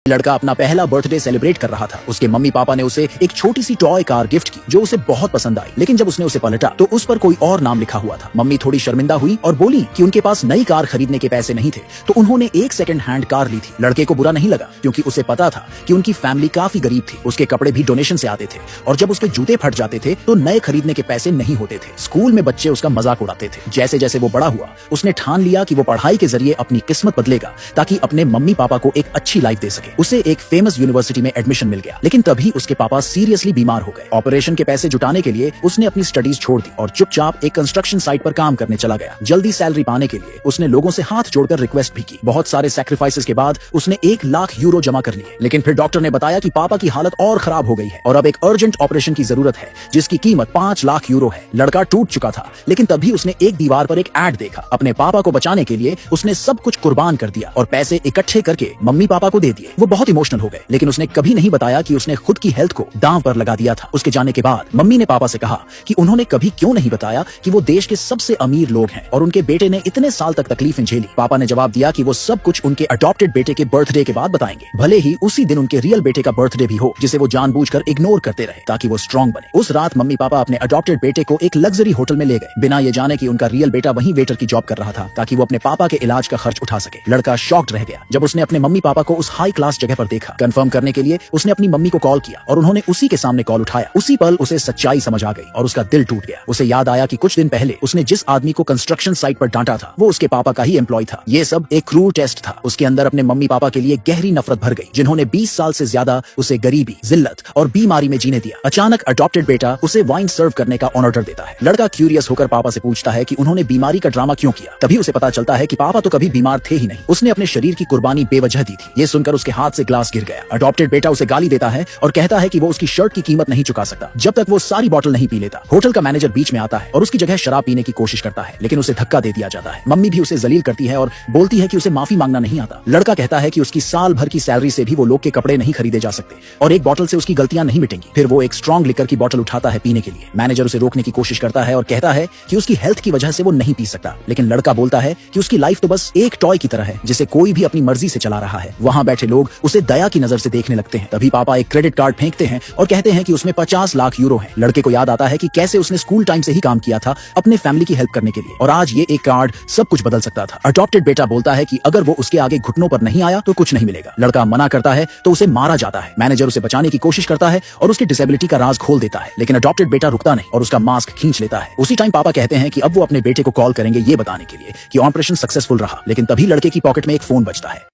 लड़का अपना पहला बर्थडे सेलिब्रेट कर रहा था। उसके मम्मी पापा ने उसे एक छोटी सी टॉय कार गिफ्ट की जो उसे बहुत पसंद आई, लेकिन जब उसने उसे पलटा तो उस पर कोई और नाम लिखा हुआ था। मम्मी थोड़ी शर्मिंदा हुई और बोली कि उनके पास नई कार खरीदने के पैसे नहीं थे, तो उन्होंने एक सेकंड हैंड कार ली थी। लड़के को बुरा नहीं लगा क्योंकि उसे पता था कि उनकी फैमिली काफी गरीब थी। उसके कपड़े भी डोनेशन से आते थे और जब उसके जूते फट जाते थे तो नए खरीदने के पैसे नहीं होते थे। स्कूल में बच्चे उसका मजाक उड़ाते थे। जैसे जैसे वो बड़ा हुआ उसने ठान लिया कि वो पढ़ाई के जरिए अपनी किस्मत बदलेगा ताकि अपने मम्मी पापा को एक अच्छी लाइफ दे सके। उसे एक फेमस यूनिवर्सिटी में एडमिशन मिल गया, लेकिन तभी उसके पापा सीरियसली बीमार हो गए। ऑपरेशन के पैसे जुटाने के लिए उसने अपनी स्टडीज छोड़ दी और चुपचाप एक कंस्ट्रक्शन साइट पर काम करने चला गया। जल्दी सैलरी पाने के लिए उसने लोगों से हाथ जोड़कर रिक्वेस्ट भी की। बहुत सारे सैक्रिफाइसेस के बाद उसने 1 लाख यूरो जमा कर लिए, लेकिन फिर डॉक्टर ने बताया कि पापा की हालत और खराब हो गई है और अब एक अर्जेंट ऑपरेशन की जरूरत है जिसकी कीमत 5 लाख यूरो है। लड़का टूट चुका था, लेकिन तभी उसने एक दीवार पर एक एड देखा। अपने पापा को बचाने के लिए उसने सब कुछ कुर्बान कर दिया और पैसे इकट्ठे करके मम्मी पापा को दे दिए। वो बहुत इमोशनल हो गए, लेकिन उसने कभी नहीं बताया कि उसने खुद की हेल्थ को दांव पर लगा दिया था। उसके जाने के बाद मम्मी ने पापा से कहा कि उन्होंने कभी क्यों नहीं बताया कि वो देश के सबसे अमीर लोग हैं और उनके बेटे ने इतने साल तक तकलीफें झेली। पापा ने जवाब दिया कि वो सब कुछ उनके अडॉप्टेड बेटे के बर्थडे के बाद बताएंगे, भले ही उसी दिन उनके रियल बेटे का बर्थडे भी हो, जिसे वो जानबूझकर इग्नोर करते रहे ताकि वो स्ट्रांग बने। उस रात मम्मी पापा अपने अडॉप्टेड बेटे को एक लग्जरी होटल में ले गए, बिना ये जाने कि उनका रियल बेटा वहीं वेटर की जॉब कर रहा था ताकि वो अपने पापा के इलाज का खर्च उठा सके। लड़का शॉक्ड रह गया जब उसने अपने मम्मी पापा को उस हाई क्लास जगह पर देखा। कंफर्म करने के लिए उसने अपनी मम्मी को कॉल किया और उन्होंने उसी के सामने कॉल उठाया। उसी पल उसे सच्चाई समझ आ गई और उसका दिल टूट गया। उसे याद आया कि कुछ दिन पहले उसने जिस आदमी को कंस्ट्रक्शन साइट पर डांटा था वो उसके पापा का ही एम्प्लॉय था। ये सब एक क्रूर टेस्ट था। उसके अंदर अपने मम्मी पापा के लिए गहरी नफरत भर गई, जिन्होंने 20 साल से ज्यादा उसे गरीबी, जिल्लत और बीमारी में जीने दिया। अचानक अडॉप्टेड बेटा उसे वाइन सर्व करने का ऑर्डर देता है। लड़का क्यूरियस होकर पापा से पूछता है कि उन्होंने बीमारी का ड्रामा क्यों किया। तभी उसे पता चलता है कि पापा तो कभी बीमार थे ही नहीं, उसने अपने शरीर की कुर्बानी बेवजह दी थी। ये सुनकर उसके हाथ से ग्लास गिर गया। अडॉप्टेड बेटा उसे गाली देता है और कहता है कि वो उसकी शर्ट की कीमत नहीं चुका सकता जब तक वो सारी बोतल नहीं पी लेता। होटल का मैनेजर बीच में आता है और उसकी जगह शराब पीने की कोशिश करता है, लेकिन उसे धक्का दे दिया जाता है। मम्मी भी उसे जलील करती है और बोलती है कि उसे माफी मांगना नहीं आता। लड़का कहता है कि उसकी साल भर की सैलरी से भी वो लोग के कपड़े नहीं खरीदे जा सकते और एक बोतल से उसकी गलतियां नहीं मिटेंगी। फिर वो एक स्ट्रॉन्ग लिकर की बोतल उठाता है पीने के लिए। मैनेजर उसे रोकने की कोशिश करता है और कहता है कि उसकी हेल्थ की वजह से वो नहीं पी सकता, लेकिन लड़का बोलता है कि उसकी लाइफ तो बस एक टॉय की तरह है जिसे कोई भी अपनी मर्जी से चला रहा है। वहां बैठे लोग उसे दया की नजर से देखने लगते हैं। तभी पापा एक क्रेडिट कार्ड फेंकते हैं और कहते हैं कि उसमें 50 लाख यूरो है। लड़के को याद आता है कि कैसे उसने स्कूल टाइम से ही काम किया था अपने फैमिली की हेल्प करने के लिए और आज ये एक कार्ड सब कुछ बदल सकता था। अडॉप्टेड बेटा बोलता है कि अगर वो उसके आगे घुटनों पर नहीं आया तो कुछ नहीं मिलेगा। लड़का मना करता है तो उसे मारा जाता है। मैनेजर उसे बचाने की कोशिश करता है और उसकी डिसेबिलिटी का राज खोल देता है, लेकिन अडॉप्टेड बेटा रुकता नहीं और उसका मास्क खींच लेता है। उसी टाइम पापा कहते हैं कि अब वो अपने बेटे को कॉल करेंगे ये बताने के लिए कि ऑपरेशन सक्सेसफुल रहा, लेकिन तभी लड़के की पॉकेट में एक फोन बजता है।